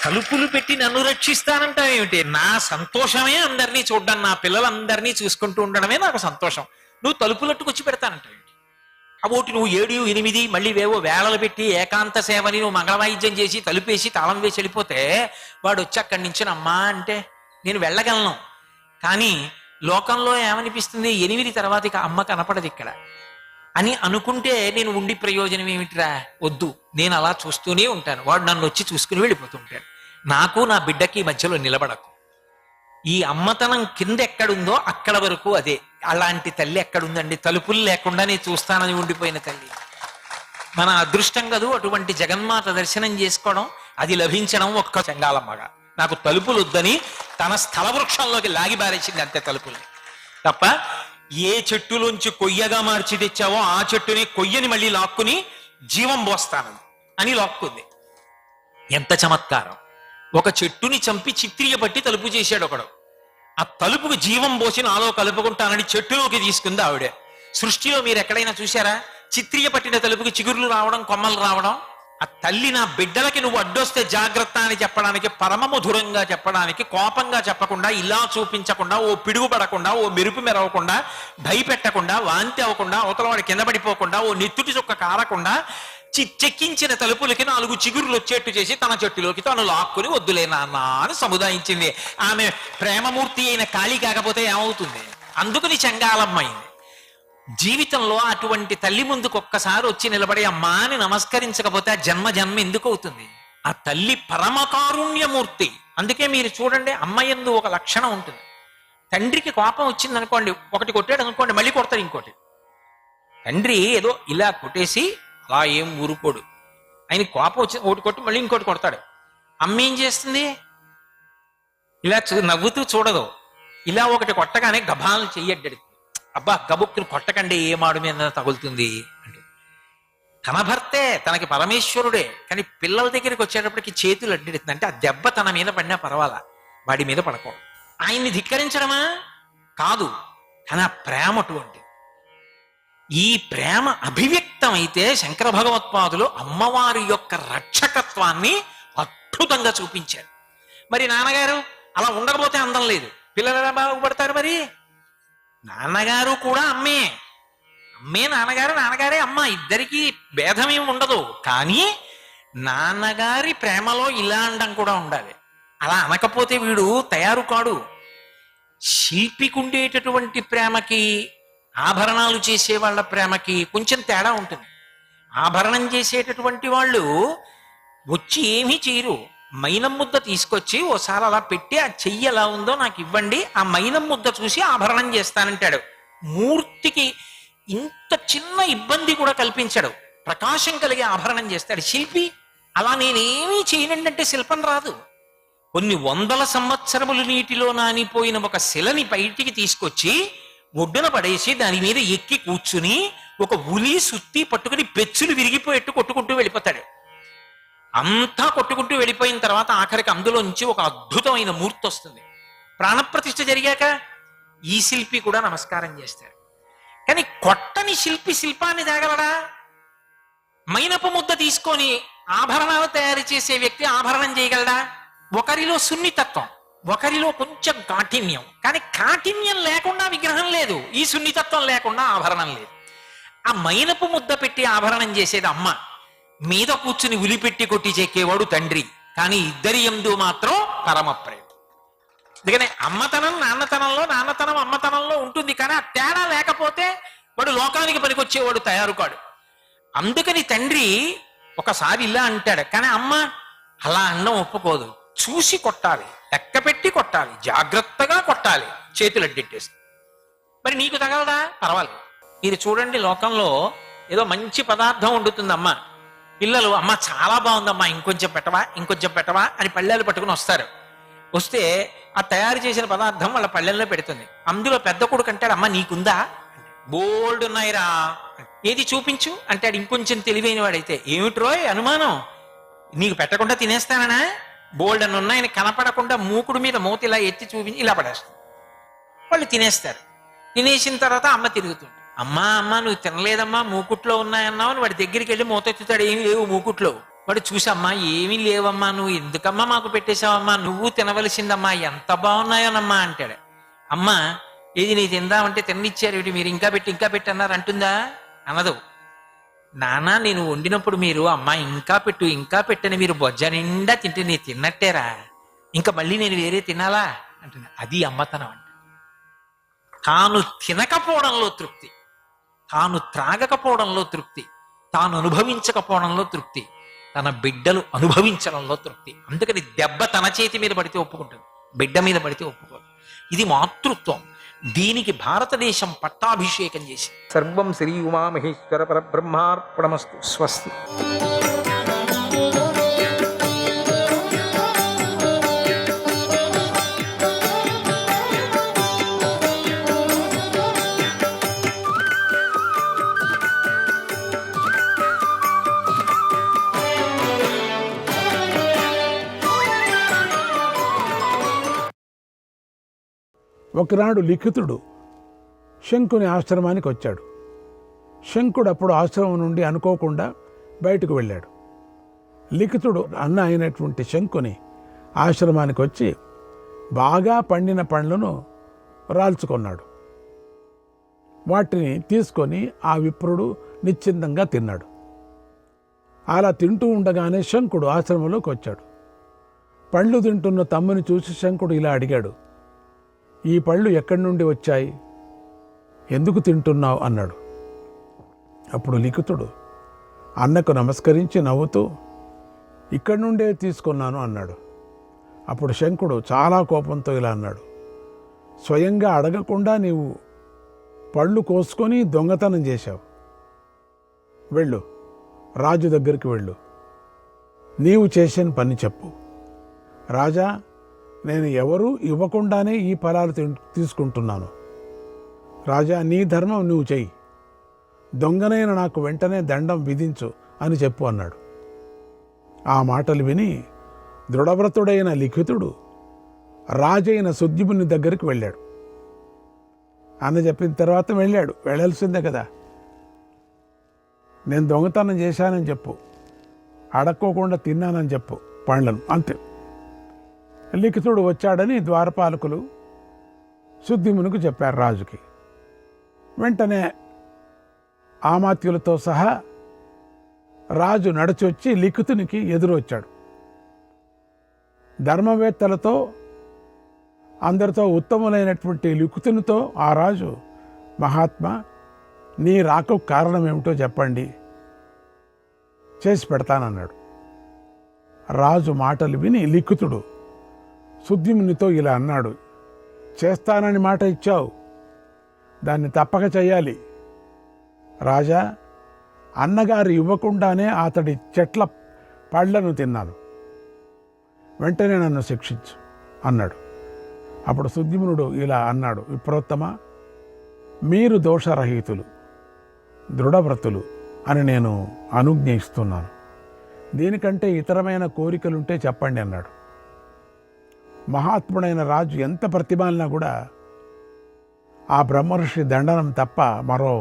తలుపులు పెట్టి నన్ను రక్షిస్తానంటావేమిటి? నా సంతోషమే అందరినీ చూడడం, నా పిల్లలందరినీ చూసుకుంటూ ఉండడమే నాకు సంతోషం. నువ్వు తలుపులట్టుకొచ్చి పెడతానంటావేంటి? అవోటి నువ్వు 7, 8 మళ్ళీ వేవో వేళలు పెట్టి ఏకాంత సేవని నువ్వు మంగళవాయిద్యం చేసి తలుపేసి తాళం వేసి వెళ్ళిపోతే వాడు వచ్చి అక్కడి నుంచి అమ్మా అంటే నేను వెళ్ళగలను. కానీ లోకంలో ఏమనిపిస్తుంది? 8 తర్వాత ఇక అమ్మ కనపడదు ఇక్కడ అని అనుకుంటే నేను ఉండి ప్రయోజనం ఏమిటిరా? వద్దు, నేను అలా చూస్తూనే ఉంటాను. వాడు నన్ను వచ్చి చూసుకుని వెళ్ళిపోతుంటాడు. నాకు నా బిడ్డకి మధ్యలో నిలబడకు. ఈ అమ్మతనం కింద ఎక్కడుందో అక్కడ వరకు అదే. అలాంటి తల్లి ఎక్కడుందండి? తలుపులు లేకుండా నేను చూస్తానని ఉండిపోయిన తల్లి. మన అదృష్టం కదూ అటువంటి జగన్మాత దర్శనం చేసుకోవడం, అది లభించడం. ఒక్క చెంగాలమ్మగా నాకు తలుపులు వద్దని తన స్థల వృక్షంలోకి లాగి బారేసింది అంతే తలుపుల్ని. తప్ప ఏ చెట్టులోంచి కొయ్యగా మార్చి తెచ్చావో ఆ చెట్టుని కొయ్యని మళ్ళీ లాక్కుని జీవం పోస్తాను అని లాక్కుంది. ఎంత చమత్కారం! ఒక చెట్టుని చంపి చిత్రియ పట్టి తలుపు చేశాడు ఒకడు. ఆ తలుపుకు జీవం పోసి నాలో కలుపుకుంటానని చెట్టులోకి తీసుకుంది ఆవిడే. సృష్టిలో మీరు ఎక్కడైనా చూశారా చిత్రియ పట్టిన తలుపుకి చిగుర్లు రావడం, కొమ్మలు రావడం? ఆ తల్లి నా బిడ్డలకి నువ్వు అడ్డొస్తే జాగ్రత్త అని చెప్పడానికి, పరమ మధురంగా చెప్పడానికి, కోపంగా చెప్పకుండా, ఇలా చూపించకుండా, ఓ పిడుగు పడకుండా, ఓ మెరుపు మెరవకుండా, భయపెట్టకుండా, వాంతి అవ్వకుండా, అవతల వాడి కింద పడిపోకుండా, ఓ నెత్తుటి చుక్క కారకుండా చెక్కించిన తలుపులకి 4 చిగురులు వచ్చేట్టు చేసి తన చెట్టులోకి తను లాక్కుని వద్దులే నాన్న అని సముదాయించింది. ఆమె ప్రేమమూర్తి అయిన కాళీ కాకపోతే ఏమవుతుంది? అందుకని చెంగాలమ్మైంది. జీవితంలో అటువంటి తల్లి ముందుకు ఒక్కసారి వచ్చి నిలబడి అమ్మా అని నమస్కరించకపోతే ఆ జన్మ ఎందుకు అవుతుంది? ఆ తల్లి పరమకారుణ్యమూర్తి. అందుకే మీరు చూడండి, అమ్మ యందు ఒక లక్షణం ఉంటుంది. తండ్రికి కోపం వచ్చింది అనుకోండి, ఒకటి కొట్టాడు అనుకోండి, మళ్ళీ కొడతాడు ఇంకోటి. తండ్రి ఏదో ఇలా కొట్టేసి అలా ఏం ఊరుకోడు. ఆయన కోపం వచ్చి ఒకటి కొట్టి మళ్ళీ ఇంకోటి కొడతాడు. అమ్మ ఏం చేస్తుంది? ఇలా నవ్వుతూ చూడదు. ఇలా ఒకటి కొట్టగానే గభాలను చెయ్యడ్డది. అబ్బా గబుక్కుని కొట్టకండి, ఏ మాడు మీద తగులుతుంది అంటే. తన భర్తే, తనకి పరమేశ్వరుడే, కానీ పిల్లల దగ్గరికి వచ్చేటప్పటికి చేతులు అడ్డెడుతుంది. అంటే ఆ దెబ్బ తన మీద పడినా పర్వాలా, వాడి మీద పడకూడదు. ఆయన్ని ధిక్కరించడమా కాదు, కానీ ఆ ప్రేమ అటువంటి. ఈ ప్రేమ అభివ్యక్తమైతే శంకర భగవత్పాదులు అమ్మవారి యొక్క రక్షకత్వాన్ని అద్భుతంగా చూపించారు. మరి నాన్నగారు అలా ఉండకపోతే అందం లేదు, పిల్లలు ఎలా బాగుపడతారు? మరి నాన్నగారు కూడా అమ్మే, అమ్మే నాన్నగారు, నాన్నగారే అమ్మ, ఇద్దరికీ భేదమేమి ఉండదు. కానీ నాన్నగారి ప్రేమలో ఇలా అనడం కూడా ఉండాలి. అలా అనకపోతే వీడు తయారు కాడు. శిల్పికి ఉండేటటువంటి ప్రేమకి, ఆభరణాలు చేసే వాళ్ళ ప్రేమకి కొంచెం తేడా ఉంటుంది. ఆభరణం చేసేటటువంటి వాళ్ళు వచ్చి ఏమీ చేయరు, మైనం ముద్ద తీసుకొచ్చి ఓసారి అలా పెట్టి ఆ చెయ్యి ఎలా ఉందో నాకు ఇవ్వండి, ఆ మైనం ముద్ద చూసి ఆభరణం చేస్తానంటాడు. మూర్తికి ఇంత చిన్న ఇబ్బంది కూడా కల్పించాడు, ప్రకాశం కలిగే ఆభరణం చేస్తాడు. శిల్పి అలా నేనేమీ చేయనండి అంటే శిల్పం రాదు. కొన్ని వందల సంవత్సరములు నీటిలో నానిపోయిన ఒక శిలని బయటికి తీసుకొచ్చి ఒడ్డున పడేసి దాని మీద ఎక్కి కూర్చుని ఒక ఉలి సుత్తి పట్టుకుని పెచ్చులు విరిగిపోయేట్టు కొట్టుకుంటూ వెళ్ళిపోతాడు. అంతా కొట్టుకుంటూ వెళ్ళిపోయిన తర్వాత ఆఖరికి అందులోంచి ఒక అద్భుతమైన మూర్తి వస్తుంది. ప్రాణప్రతిష్ఠ జరిగాక ఈ శిల్పి కూడా నమస్కారం చేస్తాడు. కానీ కొట్టని శిల్పి శిల్పాన్ని తేగలడా? మైనపు ముద్ద తీసుకొని ఆభరణాలు తయారు చేసే వ్యక్తి ఆభరణం చేయగలడా? ఒకరిలో సున్నితత్వం, ఒకరిలో కొంచెం కాఠిన్యం, కానీ కాఠిన్యం లేకుండా విగ్రహం లేదు, ఈ సున్నితత్వం లేకుండా ఆభరణం లేదు. ఆ మైనపు ముద్ద పెట్టి ఆభరణం చేసేది అమ్మ, మీద కూర్చుని ఉలిపెట్టి కొట్టి చెక్కేవాడు తండ్రి. కానీ ఇద్దరి యందు మాత్రం పరమ ప్రేమ. అందుకనే అమ్మతనం నాన్నతనంలో, నాన్నతనం అమ్మతనంలో ఉంటుంది. కానీ ఆ తేడా లేకపోతే వాడు లోకానికి పనికొచ్చేవాడు తయారు కాడు. అందుకని తండ్రి ఒకసారి ఇలా అంటాడు, కానీ అమ్మ అలా అన్నం ఒప్పుకోదు. చూసి కొట్టాలి, లెక్క పెట్టి కొట్టాలి, జాగ్రత్తగా కొట్టాలి, చేతులు అడ్డెట్టేసి. మరి నీకు తగలదా? పర్వాలేదు. మీరు చూడండి, లోకంలో ఏదో మంచి పదార్థం వండుతుంది అమ్మ, పిల్లలు అమ్మ చాలా బాగుందమ్మా, ఇంకొంచెం పెట్టవా, ఇంకొంచెం పెట్టవా అని పళ్ళెలు పట్టుకుని వస్తారు. వస్తే ఆ తయారు చేసిన పదార్థం వాళ్ళ పళ్ళెల్లో పెడుతుంది. అందులో పెద్ద కొడుకు అంటాడు, అమ్మ నీకుందా? బోల్డ్ ఉన్నాయిరా, ఏది చూపించు అంటాడు. ఇంకొంచెం తెలివైన వాడైతే, ఏమిట్రోయ్ అనుమానం, నీకు పెట్టకుండా తినేస్తానా? బోల్డ్ అని ఉన్నాయని కనపడకుండా మూకుడు మీద మూత ఇలా ఎత్తి చూపించి ఇలా పడేస్తుంది. వాళ్ళు తినేస్తారు. తినేసిన తర్వాత అమ్మ తిరుగుతుంది, అమ్మా అమ్మ నువ్వు తినలేదమ్మా, మూకుట్లో ఉన్నాయన్నావు అని వాడి దగ్గరికి వెళ్ళి మూత ఎత్తుతాడు. ఏమి లేవు మూకుట్లో. వాడు చూసమ్మా ఏమీ లేవమ్మా, నువ్వు ఎందుకమ్మా మాకు పెట్టేశావమ్మా, నువ్వు తినవలసిందమ్మా, ఎంత బాగున్నాయోనమ్మా అంటాడు. అమ్మ ఏది నీ తిందామంటే తిన్నిచ్చారు, మీరు ఇంకా పెట్టి అన్నారు అంటుందా? అనదు. నాన్న నేను వండినప్పుడు మీరు అమ్మా ఇంకా పెట్టని మీరు బొజ్జ నిండా తింటే నేను తిన్నట్టేరా, ఇంకా మళ్ళీ నేను వేరే తినాలా అంటున్నా. అది అమ్మతనం అంటే. తాను తినకపోవడంలో తృప్తి, తాను త్రాగకపోవడంలో తృప్తి, తాను అనుభవించకపోవడంలో తృప్తి, తన బిడ్డలు అనుభవించడంలో తృప్తి. అందుకని దెబ్బ తన చేతి మీద పడితే ఒప్పుకుంటుంది, బిడ్డ మీద పడితే ఒప్పుకోదు. ఇది మాతృత్వం. దీనికి భారతదేశం పట్టాభిషేకం చేసి సర్వం శ్రీ ఉమామహేశ్వర పరబ్రహ్మార్పణమస్తు. స్వస్తి. ఒకనాడు లిఖితుడు శంకుని ఆశ్రమానికి వచ్చాడు. శంకుడు అప్పుడు ఆశ్రమం నుండి అనుకోకుండా బయటకు వెళ్ళాడు. లిఖితుడు అన్న అయినటువంటి శంకుని ఆశ్రమానికి వచ్చి బాగా పండిన పండ్లను రాల్చుకున్నాడు. వాటిని తీసుకొని ఆ విప్రుడు నిశ్చిందంగా తిన్నాడు. అలా తింటూ ఉండగానే శంకుడు ఆశ్రమంలోకి వచ్చాడు. పళ్ళు తింటున్న తమ్ముని చూసి శంకుడు ఇలా అడిగాడు, ఈ పళ్ళు ఎక్కడి నుండి వచ్చాయి, ఎందుకు తింటున్నావు అన్నాడు. అప్పుడు లిఖితుడు అన్నకు నమస్కరించి నవ్వుతూ ఇక్కడి నుండే తీసుకున్నాను అన్నాడు. అప్పుడు శంకుడు చాలా కోపంతో ఇలా అన్నాడు, స్వయంగా అడగకుండా నీవు పళ్ళు కోసుకొని దొంగతనం చేశావు. వెళ్ళు, రాజు దగ్గరికి వెళ్ళు, నీవు చేసిన పని చెప్పు. రాజా, నేను ఎవరూ ఇవ్వకుండానే ఈ ఫలాలు తీసుకుంటున్నాను. రాజా, నీ ధర్మం నువ్వు చెయ్యి, దొంగనైన నాకు వెంటనే దండం విధించు అని చెప్పు అన్నాడు. ఆ మాటలు విని దృఢవ్రతుడైన లిఖితుడు రాజైన సుద్యుముని దగ్గరికి వెళ్ళాడు. అన్న చెప్పిన తర్వాత వెళ్ళాల్సిందే కదా. నేను దొంగతనం చేశానని చెప్పు, అడక్కోకుండా తిన్నానని చెప్పు పండ్లను, అంతే. లిఖితుడు వచ్చాడని ద్వారపాలకులు సుద్యుమునికి చెప్పారు రాజుకి. వెంటనే ఆమాత్యులతో సహా రాజు నడిచి వచ్చి లిఖితునికి ఎదురు వచ్చాడు. ధర్మవేత్తలతో అందరితో ఉత్తములైనటువంటి లిఖితునితో ఆ రాజు, మహాత్మా, నీ రాకకు కారణం ఏమిటో చెప్పండి, చేసి పెడతానన్నాడు. రాజు మాటలు విని లిఖితుడు సుద్యుమునితో ఇలా అన్నాడు, చేస్తానని మాట ఇచ్చావు, దాన్ని తప్పక చెయ్యాలి. రాజా, అన్నగారు ఇవ్వకుండానే అతడి చెట్ల పళ్లను తిన్నాను, వెంటనే నన్ను శిక్షించు అన్నాడు. అప్పుడు సుద్యుమ్నుడు ఇలా అన్నాడు, విప్రోత్తమ, మీరు దోషరహితులు, దృఢవ్రతులు అని నేను అనుజ్ఞ ఇస్తున్నాను. దీనికంటే ఇతరమైన కోరికలుంటే చెప్పండి అన్నాడు. మహాత్ముడైన రాజు ఎంత ప్రతిమాలినా కూడా ఆ బ్రహ్మర్షి దండనం తప్ప మరో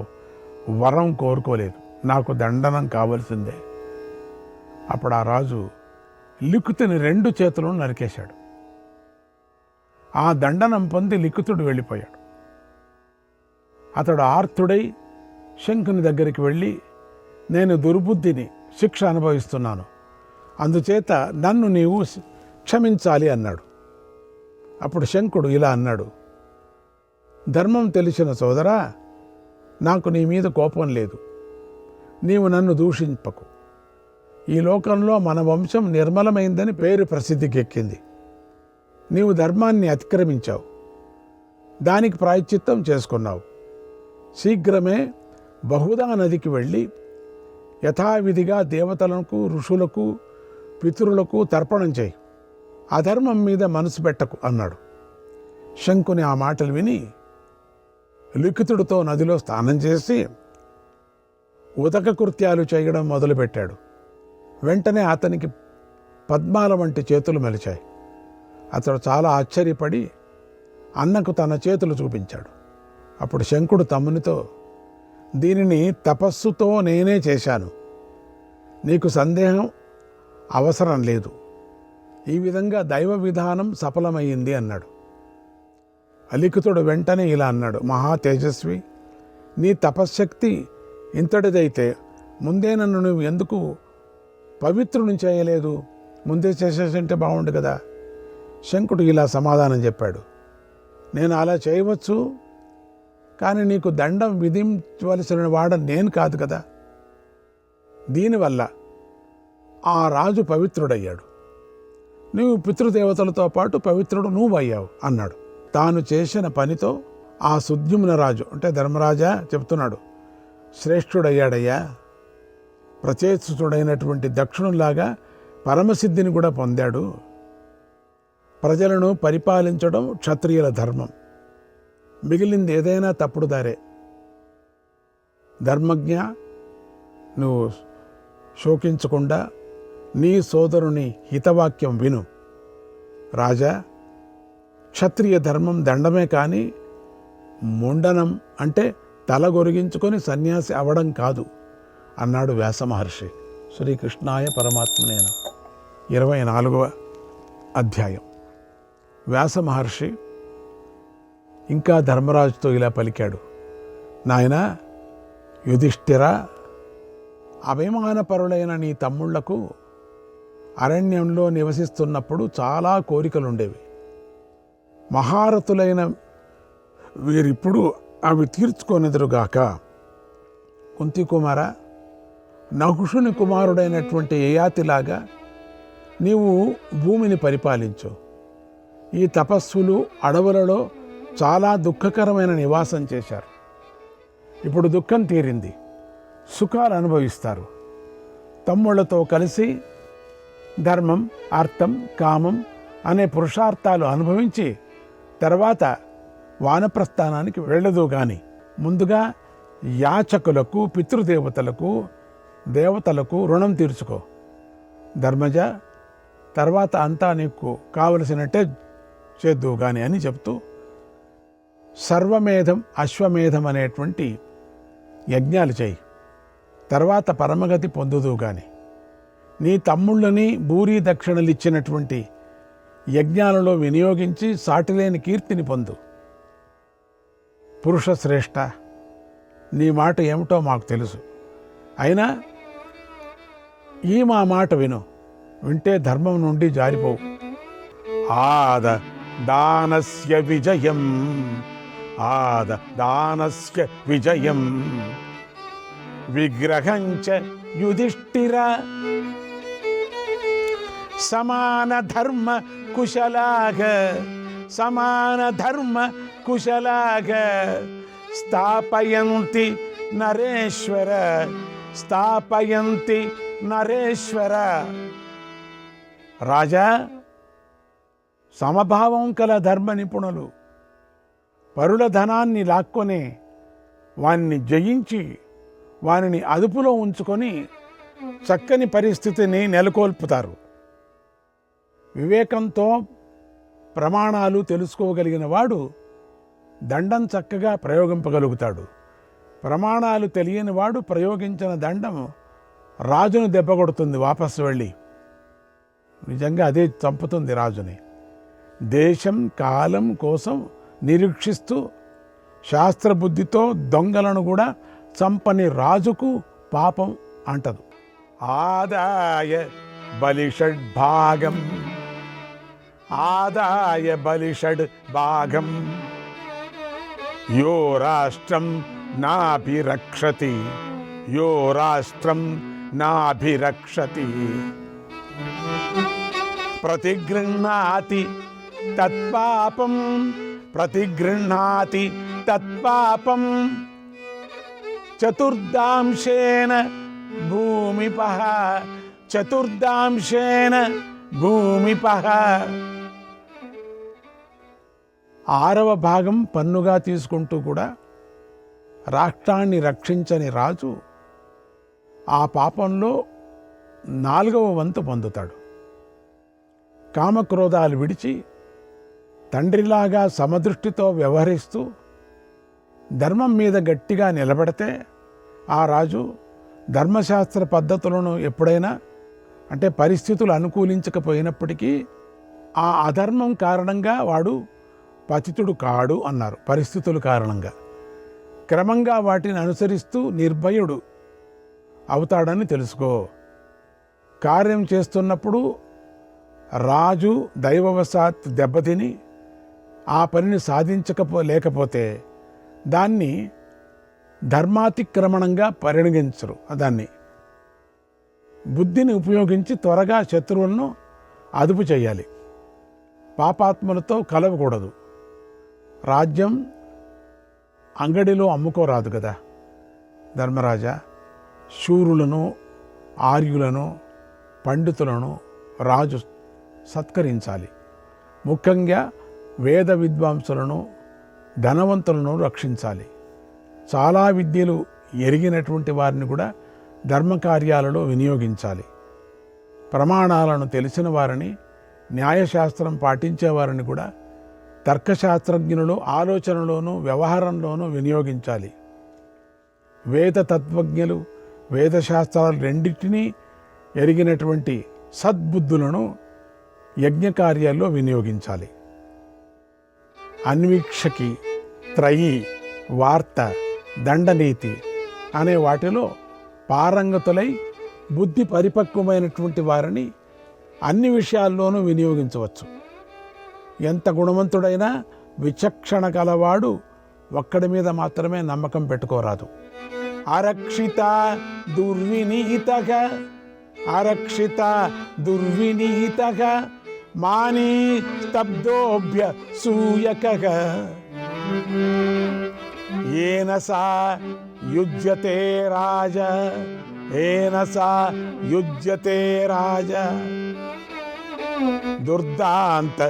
వరం కోరుకోలేదు. నాకు దండనం కావలసిందే. అప్పుడు ఆ రాజు లిఖితుని 2 చేతులను నరికేశాడు. ఆ దండనం పొంది లిఖితుడు వెళ్ళిపోయాడు. అతడు ఆర్తుడై శంకుని దగ్గరికి వెళ్ళి, నేను దుర్బుద్ధిని శిక్ష అనుభవిస్తున్నాను, అందుచేత నన్ను నీవు క్షమించాలి అన్నాడు. అప్పుడు శంకుడు ఇలా అన్నాడు, ధర్మం తెలిసిన సోదరా, నాకు నీ మీద కోపం లేదు, నీవు నన్ను దూషింపకు. ఈ లోకంలో మన వంశం నిర్మలమైందని పేరు ప్రసిద్ధికి ఎక్కింది. నీవు ధర్మాన్ని అతిక్రమించావు, దానికి ప్రాయశ్చిత్తం చేసుకున్నావు. శీఘ్రమే బహుదా నదికి వెళ్ళి యథావిధిగా దేవతలకు, ఋషులకు, పితరులకు తర్పణం చేయి, అధర్మం మీద మనసు పెట్టకు అన్నాడు. శంకుని ఆ మాటలు విని లిఖితుడితో నదిలో స్నానం చేసి ఉదక కృత్యాలు చేయడం మొదలుపెట్టాడు. వెంటనే అతనికి పద్మాల వంటి చేతులు మెలిచాయి. అతడు చాలా ఆశ్చర్యపడి అన్నకు తన చేతులు చూపించాడు. అప్పుడు శంకుడు తమ్మునితో, దీనిని తపస్సుతో నేనే చేశాను, నీకు సందేహం అవసరం లేదు, ఈ విధంగా దైవ విధానం సఫలమయ్యింది అన్నాడు. లిఖితుడు వెంటనే ఇలా అన్నాడు, మహా తేజస్వి, నీ తపశ్శక్తి ఇంతటిదైతే ముందే నన్ను నువ్వు ఎందుకు పవిత్రుని చేయలేదు, ముందే చేసేసంటే బాగుండు కదా. శంకుడు ఇలా సమాధానం చెప్పాడు, నేను అలా చేయవచ్చు, కానీ నీకు దండం విధించవలసిన వాడని నేను కాదు కదా. దీనివల్ల ఆ రాజు పవిత్రుడయ్యాడు, నువ్వు పితృదేవతలతో పాటు పవిత్రుడు నువ్వు అయ్యావు అన్నాడు. తాను చేసిన పనితో ఆ సుద్యుమ్న రాజు అంటే ధర్మరాజా చెప్తున్నాడు, శ్రేష్ఠుడయ్యాడయ్యా, ప్రచేతుడైనటువంటి దక్షిణులాగా పరమసిద్ధిని కూడా పొందాడు. ప్రజలను పరిపాలించడం క్షత్రియుల ధర్మం, మిగిలింది ఏదైనా తప్పుడు దారే. ధర్మజ్ఞ, నువ్వు శోకించకుండా నీ సోదరుని హితవాక్యం విను. రాజా, క్షత్రియ ధర్మం దండమే కానీ ముండనం అంటే తల గొరిగించుకొని సన్యాసి అవడం కాదు అన్నాడు వ్యాస మహర్షి. శ్రీకృష్ణాయ పరమాత్మనేన 24వ అధ్యాయం. వ్యాస మహర్షి ఇంకా ధర్మరాజుతో ఇలా పలికాడు. నాయనా యుధిష్ఠిర, అభిమానపరులైన నీ తమ్ముళ్లకు అరణ్యంలో నివసిస్తున్నప్పుడు చాలా కోరికలుండేవి. మహారథులైన వీరిప్పుడు అవి తీర్చుకొనెదురుగాక. కుంతికుమార, నహుషుని కుమారుడైనటువంటి యయాతిలాగా నీవు భూమిని పరిపాలించు. ఈ తపస్సులు అడవులలో చాలా దుఃఖకరమైన నివాసం చేశారు. ఇప్పుడు దుఃఖం తీరింది, సుఖాలు అనుభవిస్తారు. తమ్ముళ్లతో కలిసి ధర్మం, అర్థం, కామం అనే పురుషార్థాలు అనుభవించి తర్వాత వానప్రస్థానానికి వెళ్ళదు గాని ముందుగా యాచకులకు, పితృదేవతలకు, దేవతలకు రుణం తీర్చుకో ధర్మజ. తర్వాత అంతా నీకు కావలసినట్టే చేద్దువు గాని అని చెప్తూ సర్వమేధం, అశ్వమేధం అనేటువంటి యజ్ఞాలు చేయి. తర్వాత పరమగతి పొందుదువు గాని. నీ తమ్ముళ్ళని భూరీ దక్షిణలు ఇచ్చినటువంటి యజ్ఞాలలో వినియోగించి సాటిలేని కీర్తిని పొందు. పురుష శ్రేష్ఠ, నీ మాట ఏమిటో మాకు తెలుసు. అయినా ఈ మా మాట విను. వింటే ధర్మం నుండి జారిపోవు. ఆద దానస్య విజయం, ఆద దానస్య విజయం, విగ్రహంచ యుధిష్ఠిర, సమాన ధర్మ కుశలాగ, సమాన ధర్మ కుశలాగ, స్థాపయంతి నరేశ్వర, స్థాపయంతి నరేశ్వర. రాజా, సమభావం కల ధర్మ నిపుణులు పరుల ధనాన్ని లాక్కొని వాన్ని జయించి వానిని అదుపులో ఉంచుకొని చక్కని పరిస్థితిని నెలకొల్పుతారు. వివేకంతో ప్రమాణాలు తెలుసుకోగలిగిన వాడు దండం చక్కగా ప్రయోగింపగలుగుతాడు. ప్రమాణాలు తెలియని వాడు ప్రయోగించిన దండం రాజును దెబ్బకొడుతుంది వాపసు వెళ్ళి. నిజంగా అదే చంపుతుంది రాజుని. దేశం కాలం కోసం నిరీక్షిస్తూ శాస్త్రబుద్ధితో దొంగలను కూడా చంపని రాజుకు పాపం అంటదు. ఆదాయ బలిషడ్ భాగం, ఆదాయ బలిషడ్ భాగం, యో రాష్ట్రం నాభిరక్షతి, యో రాష్ట్రం నాభిరక్షతి, ప్రతిగృహ్ణాతి తత్పాపం, ప్రతిగృహ్ణాతి తత్పాపం, చతుర్దాంశేన భూమిపః, చతుర్దాంశేన భూమిపః. 6వ భాగం పన్నుగా తీసుకుంటూ కూడా రాష్ట్రాన్ని రక్షించని రాజు ఆ పాపంలో 4వ వంతు పొందుతాడు. కామక్రోధాలు విడిచి తండ్రిలాగా సమదృష్టితో వ్యవహరిస్తూ ధర్మం మీద గట్టిగా నిలబడితే ఆ రాజు ధర్మశాస్త్ర పద్ధతులను ఎప్పుడైనా, అంటే పరిస్థితులు అనుకూలించకపోయినప్పటికీ ఆ అధర్మం కారణంగా వాడు పతితుడు కాడు అన్నారు. పరిస్థితుల కారణంగా క్రమంగా వాటిని అనుసరిస్తూ నిర్భయుడు అవుతాడని తెలుసుకో. కార్యం చేస్తున్నప్పుడు రాజు దైవవశాత్ దెబ్బతిని ఆ పనిని లేకపోతే దాన్ని ధర్మాతిక్రమణంగా పరిగణించరు. దాన్ని బుద్ధిని ఉపయోగించి త్వరగా శత్రువులను అదుపు చేయాలి. పాపాత్మలతో కలవకూడదు. రాజ్యం అంగడిలో అమ్ముకోరాదు కదా ధర్మరాజా. శూరులను, ఆర్యులను, పండితులను రాజు సత్కరించాలి. ముఖ్యంగా వేద విద్వాంసులను, ధనవంతులను రక్షించాలి. చాలా విద్యలు ఎరిగినటువంటి వారిని కూడా ధర్మకార్యాలలో వినియోగించాలి. ప్రమాణాలను తెలిసిన వారిని, న్యాయశాస్త్రం పాటించేవారిని కూడా తర్కశాస్త్రజ్ఞులు ఆలోచనలోనూ వ్యవహారంలోనూ వినియోగించాలి. వేద తత్వజ్ఞులు వేదశాస్త్రాలు రెండింటినీ ఎరిగినటువంటి సద్బుద్ధులను యజ్ఞకార్యాల్లో వినియోగించాలి. అన్వీక్షకి, త్రయీ, వార్త, దండనీతి అనే వాటిలో పారంగతులై బుద్ధి పరిపక్వమైనటువంటి వారిని అన్ని విషయాల్లోనూ వినియోగించవచ్చు. ఎంత గుణవంతుడైనా విచక్షణ గలవాడు ఒక్కడి మీద మాత్రమే నమ్మకం పెట్టుకోరాదు. అరక్షిత దుర్వినీతగా అరక్షిత దుర్వినీతగా మానీ స్తబ్దోభ్య సూయకగా ఏన సా యుజ్యతే రాజ ఏన సా యుజ్యతే రాజ దుర్దాంత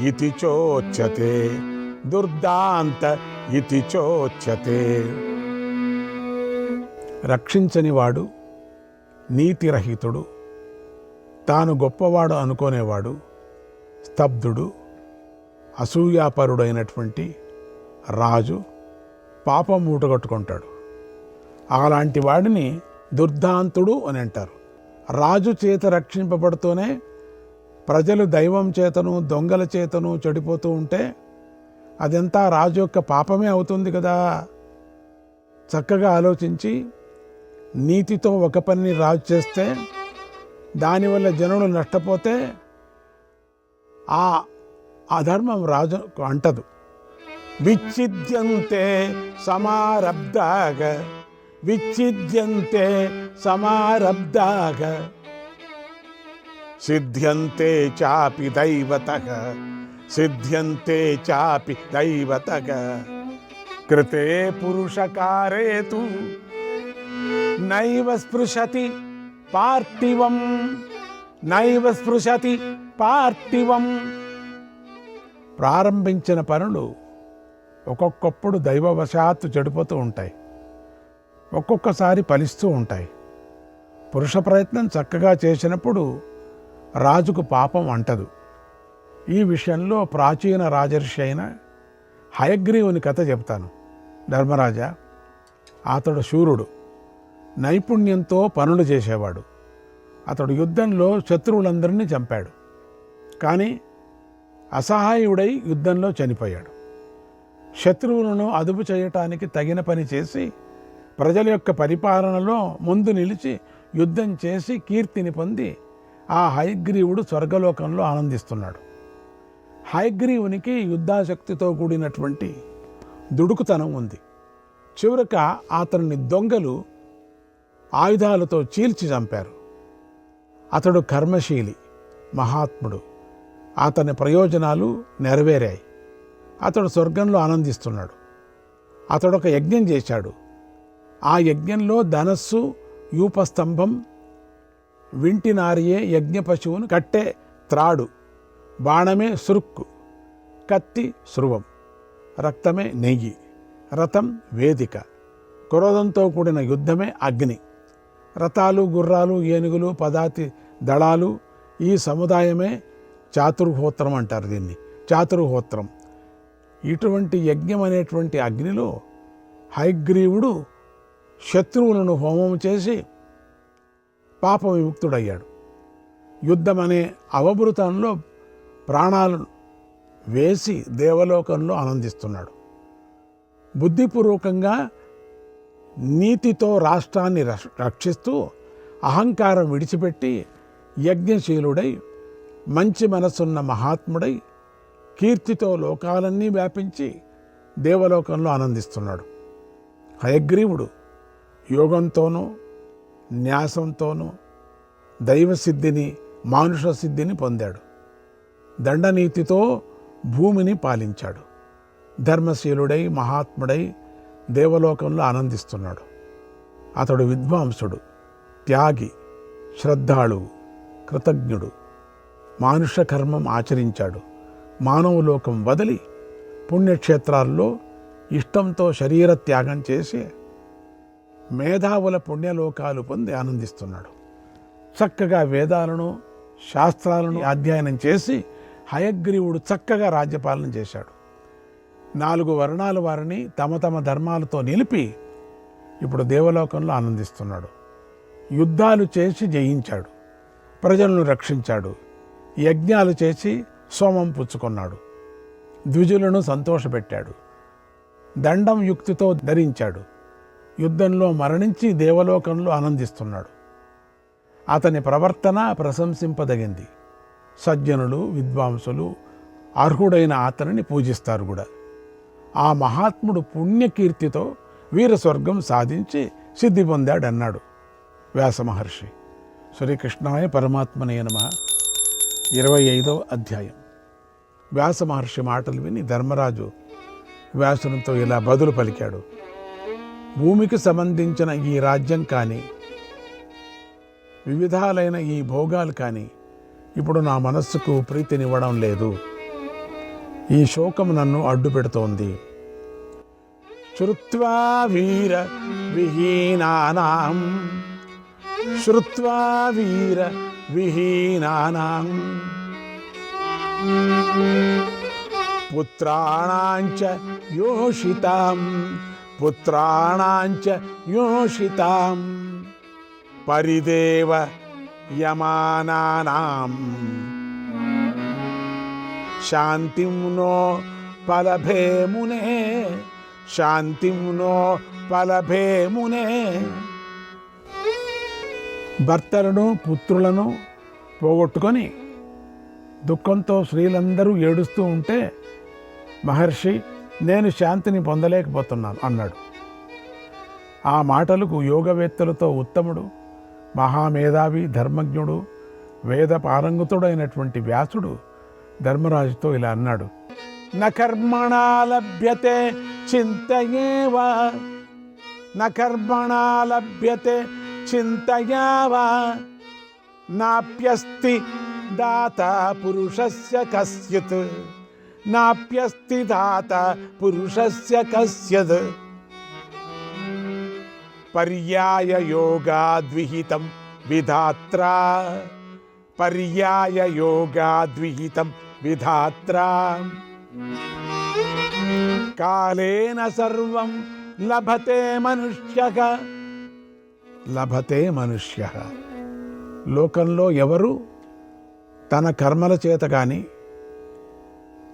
ఇతి చోచ్యతే దుర్దాంత ఇతి చోచ్యతే. రక్షించనివాడు, నీతిరహితుడు, తాను గొప్పవాడు అనుకునేవాడు, స్తబ్దుడు, అసూయాపరుడైనటువంటి రాజు పాపం మూటగట్టుకుంటాడు. అలాంటి వాడిని దుర్దాంతుడు అని అంటారు. రాజు చేత రక్షింపబడుతూనే ప్రజలు దైవం చేతను దొంగల చేతను చెడిపోతూ ఉంటే అదంతా రాజు యొక్క పాపమే అవుతుంది కదా. చక్కగా ఆలోచించి నీతితో ఒక పనిని రాజు చేస్తే దానివల్ల జనులు నష్టపోతే ఆ అధర్మం రాజు అంటదు. విచ్ఛిద్యంతే సమారబ్ధాగ విచ్ఛిద్యంతే సమారబ్ధాగ సిద్ధ్యంతే చాపి దైవతః సిద్ధ్యంతే చాపి దైవతః కృతే పురుషకారే తు నైవ స్పృశతి పార్థివం నైవ స్పృశతి పార్థివం. ప్రారంభించిన పనులు ఒక్కొక్కప్పుడు దైవవశాత్తు చెడిపోతూ ఉంటాయి, ఒక్కొక్కసారి ఫలిస్తూ ఉంటాయి. పురుష ప్రయత్నం చక్కగా చేసినప్పుడు రాజుకు పాపం అంటదు. ఈ విషయంలో ప్రాచీన రాజర్షి అయిన హయగ్రీవుని కథ చెప్తాను. ధర్మరాజా, అతడు శూరుడు, నైపుణ్యంతో పనులు చేసేవాడు. అతడు యుద్ధంలో శత్రువులందరినీ చంపాడు. కానీ అసహాయుడై యుద్ధంలో చనిపోయాడు. శత్రువులను అదుపు చేయటానికి తగిన పని చేసి ప్రజల యొక్క పరిపాలనలో ముందు నిలిచి యుద్ధం చేసి కీర్తిని పొంది ఆ హయగ్రీవుడు స్వర్గలోకంలో ఆనందిస్తున్నాడు. హయగ్రీవునికి యుద్ధాశక్తితో కూడినటువంటి దుడుకుతనం ఉంది. చివరక అతన్ని దొంగలు ఆయుధాలతో చీల్చి చంపారు. అతడు కర్మశీలి, మహాత్ముడు. అతని ప్రయోజనాలు నెరవేరాయి. అతడు స్వర్గంలో ఆనందిస్తున్నాడు. అతడు ఒక యజ్ఞం చేశాడు. ఆ యజ్ఞంలో ధనస్సు, యూపస్తంభం, వింటినారియే యజ్ఞ పశువును కట్టే త్రాడు, బాణమే సురుక్కు, కత్తి శృవం, రక్తమే నెయ్యి, రథం వేదిక, క్రోధంతో కూడిన యుద్ధమే అగ్ని, రథాలు, గుర్రాలు, ఏనుగులు, పదాతి దళాలు, ఈ సముదాయమే చాతుర్హోత్రం అంటారు. దీన్ని చాతుర్హోత్రం. ఇటువంటి యజ్ఞం అనేటువంటి అగ్నిలో హయగ్రీవుడు శత్రువులను హోమం చేసి పాప విముక్తుడయ్యాడు. యుద్ధం అనే అవభృతంలో ప్రాణాలను వేసి దేవలోకంలో ఆనందిస్తున్నాడు. బుద్ధిపూర్వకంగా నీతితో రాష్ట్రాన్ని రక్షిస్తూ అహంకారం విడిచిపెట్టి యజ్ఞశీలుడై మంచి మనసున్న మహాత్ముడై కీర్తితో లోకాలన్నీ వ్యాపించి దేవలోకంలో ఆనందిస్తున్నాడు. హయగ్రీవుడు యోగంతోనూ న్యాసంతోనూ దైవసిద్ధిని, మానుష సిద్ధిని పొందాడు. దండనీతితో భూమిని పాలించాడు. ధర్మశీలుడై మహాత్ముడై దేవలోకంలో ఆనందిస్తున్నాడు. అతడు విద్వాంసుడు, త్యాగి, శ్రద్ధాళువు, కృతజ్ఞుడు. మానుష కర్మం ఆచరించాడు. మానవలోకం వదిలి పుణ్యక్షేత్రాల్లో ఇష్టంతో శరీర త్యాగం చేసి మేధావుల పుణ్యలోకాలు పొంది ఆనందిస్తున్నాడు. చక్కగా వేదాలను, శాస్త్రాలను అధ్యయనం చేసి హయగ్రీవుడు చక్కగా రాజ్యపాలన చేశాడు. 4 వర్ణాల వారిని తమ తమ ధర్మాలతో నిలిపి ఇప్పుడు దేవలోకంలో ఆనందిస్తున్నాడు. యుద్ధాలు చేసి జయించాడు, ప్రజలను రక్షించాడు, యజ్ఞాలు చేసి సోమం పుచ్చుకున్నాడు, ద్విజులను సంతోషపెట్టాడు, దండం యుక్తితో ధరించాడు, యుద్ధంలో మరణించి దేవలోకంలో ఆనందిస్తున్నాడు. అతని ప్రవర్తన ప్రశంసింపదగింది. సజ్జనులు, విద్వాంసులు అర్హుడైన అతనిని పూజిస్తారు కూడా. ఆ మహాత్ముడు పుణ్యకీర్తితో వీరస్వర్గం సాధించి సిద్ధి పొందాడన్నాడు వ్యాస మహర్షి. శ్రీకృష్ణాయ పరమాత్మనే నమః. 25వ అధ్యాయం. వ్యాస మహర్షి మాటలు విని ధర్మరాజు వ్యాసునితో ఇలా బదులు పలికాడు. భూమికి సంబంధించిన ఈ రాజ్యం కానీ, వివిధాలైన ఈ భోగాలు కానీ ఇప్పుడు నా మనస్సుకు ప్రీతినివ్వడం లేదు. ఈ శోకం నన్ను అడ్డు పెడుతోంది. శ్రుత్వా వీర విహీనానాం, శ్రుత్వా వీర విహీనానాం పుత్రాణాంచ యోషితాం, పుత్రాణాంచ యోషితాం పరిదేవ యమానానాం శాంతిం నో పలభే మునే, శాంతిం నో పలభే మునే. భర్తలను పుత్రులను పోగొట్టుకొని దుఃఖంతో స్త్రీలందరూ ఏడుస్తూ ఉంటే మహర్షి నేను శాంతిని పొందలేకపోతున్నాను అన్నాడు. ఆ మాటలకు యోగవేత్తలతో ఉత్తముడు, మహామేధావి, ధర్మజ్ఞుడు, వేద పారంగతుడైనటువంటి వ్యాసుడు ధర్మరాజుతో ఇలా అన్నాడు. న కర్మణా లభ్యతే చింతయేవ, న కర్మణా లభ్యతే చింతయావ, నాప్యస్తి దాత పురుషస్య కస్యత్, నాప్యస్తి దాత పురుషస్య కస్యత్. పర్యాయ యోగాద్విహితం విధాత్రా, పర్యాయ యోగాద్విహితం విధాత్రా. కాలేన సర్వం లభతే మనుష్యః, లభతే మనుష్యః. లోకంలో ఎవరు తన కర్మల చేత కానీ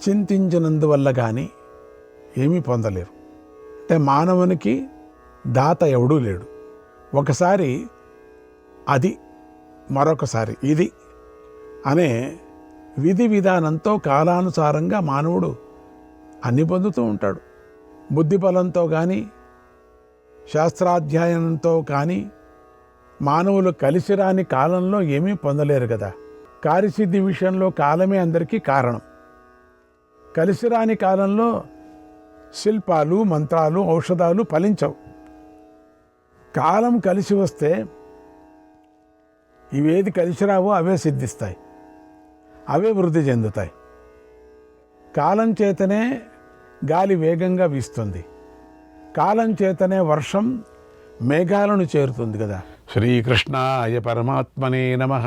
చింతించినందువల్ల కానీ ఏమీ పొందలేరు. అంటే మానవునికి దాత ఎవడూ లేడు. ఒకసారి అది, మరొకసారి ఇది అనే విధి విధానంతో కాలానుసారంగా మానవుడు అన్ని పొందుతూ ఉంటాడు. బుద్ధిబలంతో కానీ శాస్త్రాధ్యయనంతో కానీ మానవులు కలిసి రాని కాలంలో ఏమీ పొందలేరు కదా. కార్యసిద్ధి విషయంలో కాలమే అందరికీ కారణం. కలిసి రాని కాలంలో శిల్పాలు, మంత్రాలు, ఔషధాలు ఫలించవు. కాలం కలిసి వస్తే ఇవేది కలిసి రావో అవే సిద్ధిస్తాయి, అవే వృద్ధి చెందుతాయి. కాలం చేతనే గాలి వేగంగా వీస్తుంది, కాలం చేతనే వర్షం మేఘాలను చేరుతుంది కదా. శ్రీకృష్ణాయ పరమాత్మనే నమః.